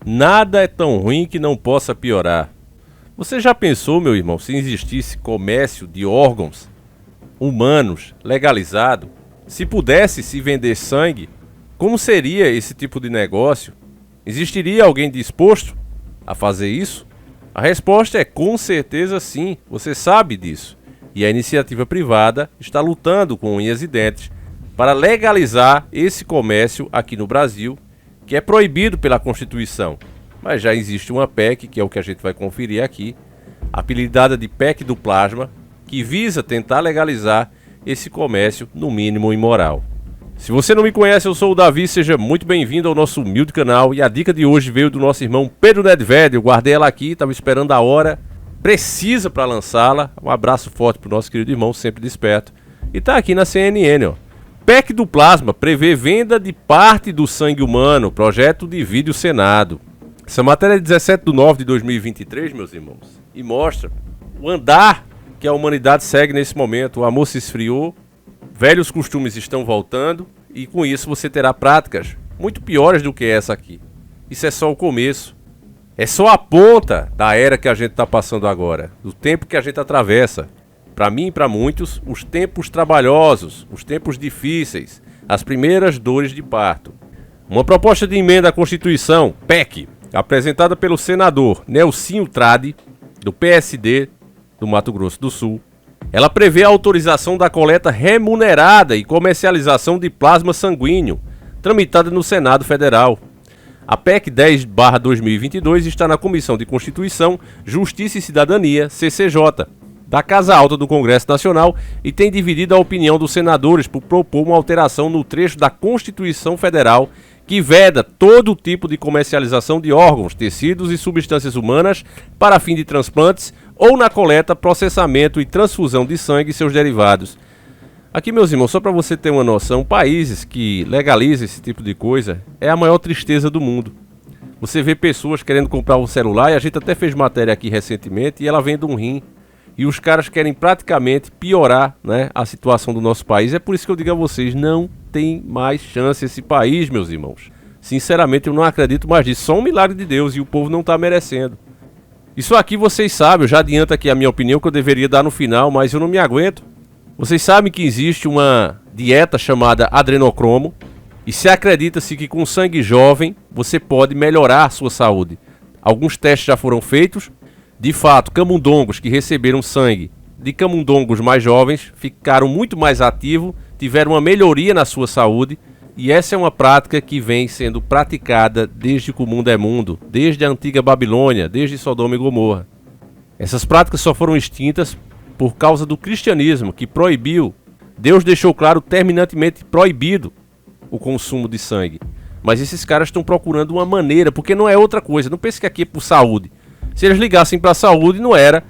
Nada é tão ruim que não possa piorar. Você já pensou, meu irmão, se existisse comércio de órgãos humanos legalizado? Se pudesse se vender sangue, como seria esse tipo de negócio? Existiria alguém disposto a fazer isso? A resposta é com certeza sim, você sabe disso. E a iniciativa privada está lutando com unhas e dentes para legalizar esse comércio aqui no Brasil, que é proibido pela Constituição. Mas já existe uma PEC, que é o que a gente vai conferir aqui, apelidada de PEC do Plasma, que visa tentar legalizar esse comércio, no mínimo imoral. Se você não me conhece, eu sou o Davi, seja muito bem-vindo ao nosso humilde canal. E a dica de hoje veio do nosso irmão Pedro Nedved. Eu guardei ela aqui, estava esperando a hora precisa para lançá-la. Um abraço forte para o nosso querido irmão, sempre desperto. E tá aqui na CNN, ó. PEC do Plasma prevê venda de parte do sangue humano. Projeto divide o Senado. Essa matéria é de 17/9/2023, meus irmãos. E mostra o andar que a humanidade segue nesse momento. O amor se esfriou, velhos costumes estão voltando. E com isso você terá práticas muito piores do que essa aqui. Isso é só o começo. É só a ponta da era que a gente está passando agora. Do tempo que a gente atravessa. Para mim e para muitos, os tempos trabalhosos, os tempos difíceis, as primeiras dores de parto. Uma proposta de emenda à Constituição, PEC, apresentada pelo senador Nelsinho Trade, do PSD do Mato Grosso do Sul. Ela prevê a autorização da coleta remunerada e comercialização de plasma sanguíneo, tramitada no Senado Federal. A PEC 10/2022 está na Comissão de Constituição, Justiça e Cidadania, CCJ, da Casa Alta do Congresso Nacional e tem dividido a opinião dos senadores por propor uma alteração no trecho da Constituição Federal que veda todo tipo de comercialização de órgãos, tecidos e substâncias humanas para fim de transplantes ou na coleta, processamento e transfusão de sangue e seus derivados. Aqui, meus irmãos, só para você ter uma noção, países que legalizam esse tipo de coisa é a maior tristeza do mundo. Você vê pessoas querendo comprar um celular, e a gente até fez matéria aqui recentemente, e ela vende um rim. E os caras querem praticamente piorar, né, a situação do nosso país. É por isso que eu digo a vocês, não tem mais chance esse país, meus irmãos. Sinceramente, eu não acredito mais disso. Só um milagre de Deus e o povo não está merecendo. Isso aqui vocês sabem, eu já adianto aqui a minha opinião que eu deveria dar no final, mas eu não me aguento. Vocês sabem que existe uma dieta chamada adrenocromo e se acredita-se que com sangue jovem você pode melhorar a sua saúde. Alguns testes já foram feitos. De fato, camundongos que receberam sangue de camundongos mais jovens ficaram muito mais ativos, tiveram uma melhoria na sua saúde, e essa é uma prática que vem sendo praticada desde que o mundo é mundo, desde a antiga Babilônia, desde Sodoma e Gomorra. Essas práticas só foram extintas por causa do cristianismo, que proibiu, Deus deixou claro terminantemente proibido o consumo de sangue. Mas esses caras estão procurando uma maneira, porque não é outra coisa, não pense que aqui é por saúde. Se eles ligassem para a saúde, não era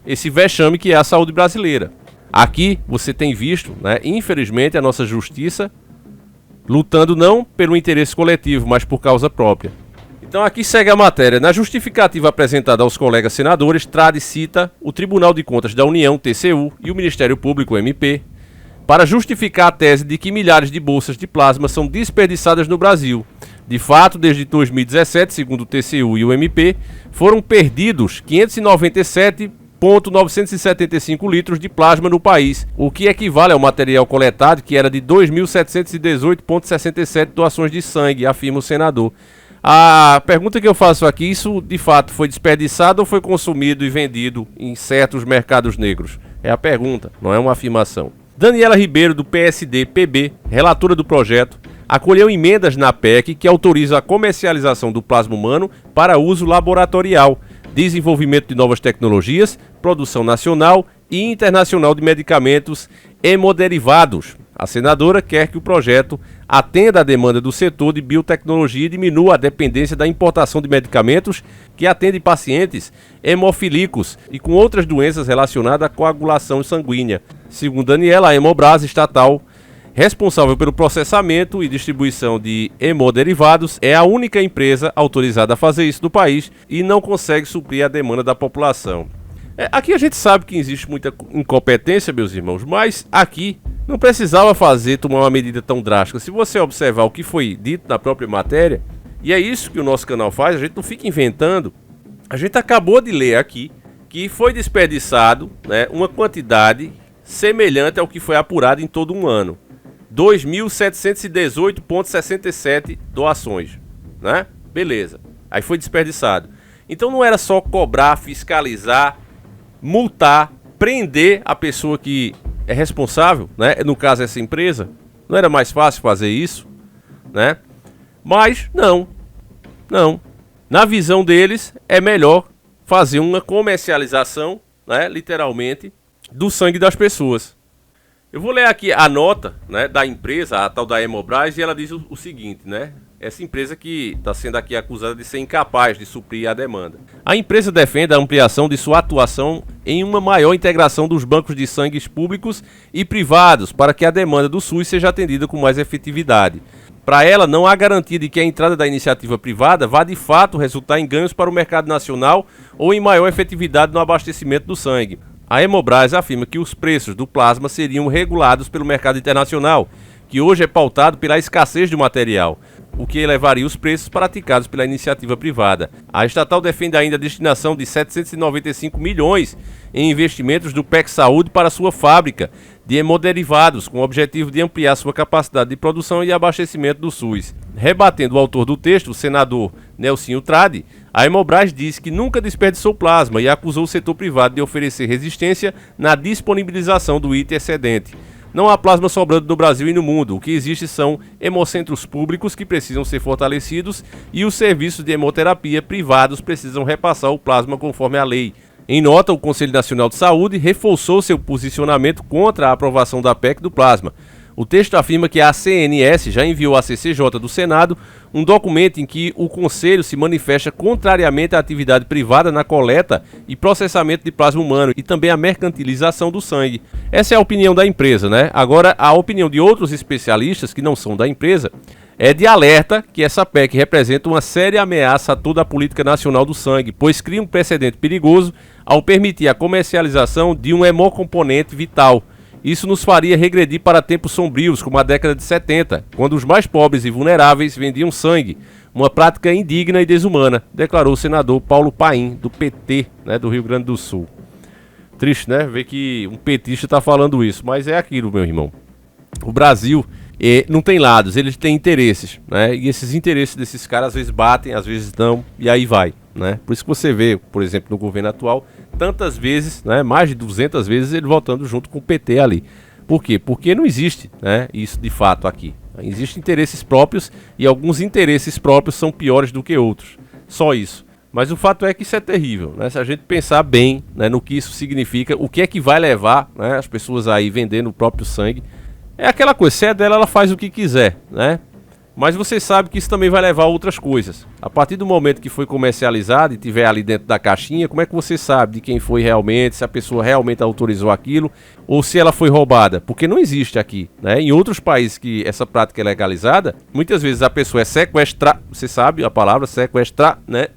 esse vexame que é a saúde brasileira. Aqui você tem visto, né, infelizmente, a nossa justiça lutando não pelo interesse coletivo, mas por causa própria. Então aqui segue a matéria. Na justificativa apresentada aos colegas senadores, Trade cita o Tribunal de Contas da União, TCU, e o Ministério Público, MP, para justificar a tese de que milhares de bolsas de plasma são desperdiçadas no Brasil. De fato, desde 2017, segundo o TCU e o MP, foram perdidos 597,975 litros de plasma no país, o que equivale ao material coletado, que era de 2.718,67 doações de sangue, afirma o senador. A pergunta que eu faço aqui, isso de fato foi desperdiçado ou foi consumido e vendido em certos mercados negros? É a pergunta, não é uma afirmação. Daniela Ribeiro, do PSD-PB, relatora do projeto, acolheu emendas na PEC que autorizam a comercialização do plasma humano para uso laboratorial, desenvolvimento de novas tecnologias, produção nacional e internacional de medicamentos hemoderivados. A senadora quer que o projeto atenda à demanda do setor de biotecnologia e diminua a dependência da importação de medicamentos que atendem pacientes hemofílicos e com outras doenças relacionadas à coagulação sanguínea. Segundo Daniela, a Hemobras estatal responsável pelo processamento e distribuição de hemoderivados, é a única empresa autorizada a fazer isso no país e não consegue suprir a demanda da população. Aqui a gente sabe que existe muita incompetência, meus irmãos, mas aqui não precisava tomar uma medida tão drástica. Se você observar o que foi dito na própria matéria, E é isso que o nosso canal faz, a gente não fica inventando. A gente acabou de ler aqui que foi desperdiçado, né, uma quantidade semelhante ao que foi apurado em todo um ano. 2.718,67 doações, né? Beleza. Aí foi desperdiçado. Então não era só cobrar, fiscalizar, multar, prender a pessoa que é responsável, né? No caso essa empresa. Não era mais fácil fazer isso, né? Mas não. Na visão deles é melhor fazer uma comercialização, né, literalmente, do sangue das pessoas. Eu vou ler aqui a nota, né, da empresa, a tal da Hemobras, e ela diz o seguinte, né? Essa empresa que está sendo aqui acusada de ser incapaz de suprir a demanda. A empresa defende a ampliação de sua atuação em uma maior integração dos bancos de sangue públicos e privados para que a demanda do SUS seja atendida com mais efetividade. Para ela, não há garantia de que a entrada da iniciativa privada vá de fato resultar em ganhos para o mercado nacional ou em maior efetividade no abastecimento do sangue. A Hemobras afirma que os preços do plasma seriam regulados pelo mercado internacional, que hoje é pautado pela escassez de material, o que elevaria os preços praticados pela iniciativa privada. A estatal defende ainda a destinação de 795 milhões em investimentos do PEC Saúde para sua fábrica de hemoderivados, com o objetivo de ampliar sua capacidade de produção e abastecimento do SUS. Rebatendo o autor do texto, o senador Nelsinho Trade, a Hemobras disse que nunca desperdiçou plasma e acusou o setor privado de oferecer resistência na disponibilização do item excedente. Não há plasma sobrando no Brasil e no mundo. O que existe são hemocentros públicos que precisam ser fortalecidos e os serviços de hemoterapia privados precisam repassar o plasma conforme a lei. Em nota, o Conselho Nacional de Saúde reforçou seu posicionamento contra a aprovação da PEC do plasma. O texto afirma que a CNS já enviou à CCJ do Senado um documento em que o Conselho se manifesta contrariamente à atividade privada na coleta e processamento de plasma humano e também à mercantilização do sangue. Essa é a opinião da empresa, né? Agora, a opinião de outros especialistas que não são da empresa é de alerta que essa PEC representa uma séria ameaça a toda a política nacional do sangue, pois cria um precedente perigoso ao permitir a comercialização de um hemocomponente vital. Isso nos faria regredir para tempos sombrios, como a década de 70, quando os mais pobres e vulneráveis vendiam sangue, uma prática indigna e desumana, declarou o senador Paulo Paim, do PT, né, do Rio Grande do Sul. Triste, né? Ver que um petista está falando isso, mas é aquilo, meu irmão. O Brasil não tem lados, eles têm interesses, né? E esses interesses desses caras às vezes batem, às vezes não, e aí vai, né? Por isso que você vê, por exemplo, no governo atual, tantas vezes, né, mais de 200 vezes ele votando junto com o PT ali. Por quê? Porque não existe, né, isso de fato aqui. Existem interesses próprios e alguns interesses próprios são piores do que outros. Só isso. Mas o fato é que isso é terrível, né? Se a gente pensar bem, né, no que isso significa, o que é que vai levar, né, as pessoas aí vendendo o próprio sangue. É aquela coisa, se é dela, ela faz o que quiser, né? Mas você sabe que isso também vai levar a outras coisas. A partir do momento que foi comercializado e tiver ali dentro da caixinha, como é que você sabe de quem foi realmente, se a pessoa realmente autorizou aquilo ou se ela foi roubada? Porque não existe aqui, né? Em outros países que essa prática é legalizada, muitas vezes a pessoa é sequestrada, você sabe a palavra sequestrar, né?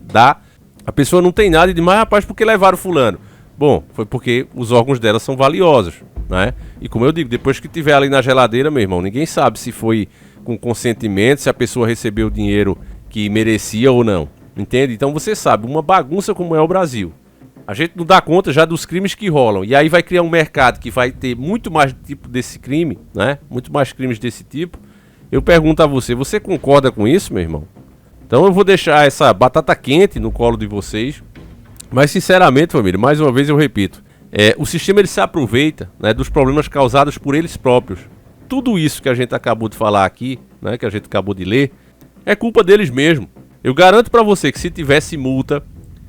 A pessoa não tem nada e diz, mas rapaz, por que levaram fulano? Bom, foi porque os órgãos dela são valiosos, né? E como eu digo, depois que tiver ali na geladeira, meu irmão, ninguém sabe se foi com consentimento, se a pessoa recebeu o dinheiro que merecia ou não, entende? Então você sabe, uma bagunça como é o Brasil. A gente não dá conta já dos crimes que rolam, e aí vai criar um mercado que vai ter muito mais tipo desse crime, né? Muito mais crimes desse tipo. Eu pergunto a você, você concorda com isso, meu irmão? Então eu vou deixar essa batata quente no colo de vocês, mas sinceramente, família, mais uma vez eu repito, o sistema ele se aproveita, né, dos problemas causados por eles próprios. Tudo isso que a gente acabou de falar aqui, né, que a gente acabou de ler, é culpa deles mesmo. Eu garanto pra você que se tivesse multa,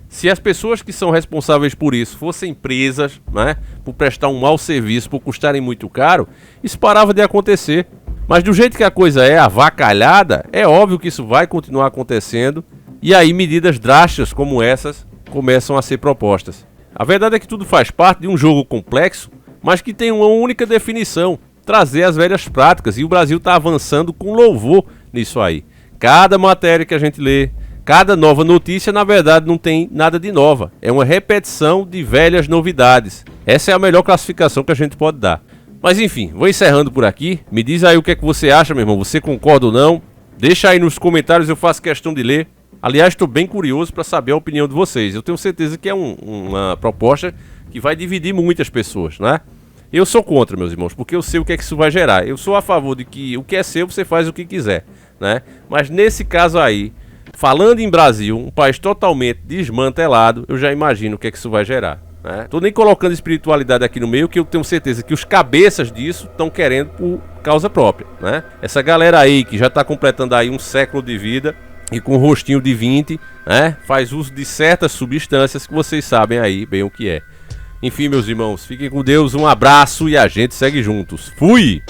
se as pessoas que são responsáveis por isso fossem presas, né, por prestar um mau serviço, por custarem muito caro, isso parava de acontecer. Mas do jeito que a coisa é avacalhada, é óbvio que isso vai continuar acontecendo, e aí medidas drásticas como essas começam a ser propostas. A verdade é que tudo faz parte de um jogo complexo, mas que tem uma única definição: trazer as velhas práticas, e o Brasil está avançando com louvor nisso aí. Cada matéria que a gente lê, cada nova notícia, na verdade, não tem nada de nova. É uma repetição de velhas novidades. Essa é a melhor classificação que a gente pode dar. Mas enfim, vou encerrando por aqui. Me diz aí o que é que você acha, meu irmão. Você concorda ou não? Deixa aí nos comentários, eu faço questão de ler. Aliás, estou bem curioso para saber a opinião de vocês. Eu tenho certeza que é uma proposta que vai dividir muitas pessoas, né? Eu sou contra, meus irmãos, porque eu sei o que é que isso vai gerar. Eu sou a favor de que o que é seu, você faz o que quiser, né? Mas nesse caso aí, falando em Brasil, um país totalmente desmantelado, eu já imagino o que é que isso vai gerar, né? Tô nem colocando espiritualidade aqui no meio, que eu tenho certeza que os cabeças disso estão querendo por causa própria, né? Essa galera aí que já tá completando aí um século de vida e com um rostinho de 20, né? Faz uso de certas substâncias que vocês sabem aí bem o que é. Enfim, meus irmãos, fiquem com Deus, um abraço e a gente segue juntos. Fui!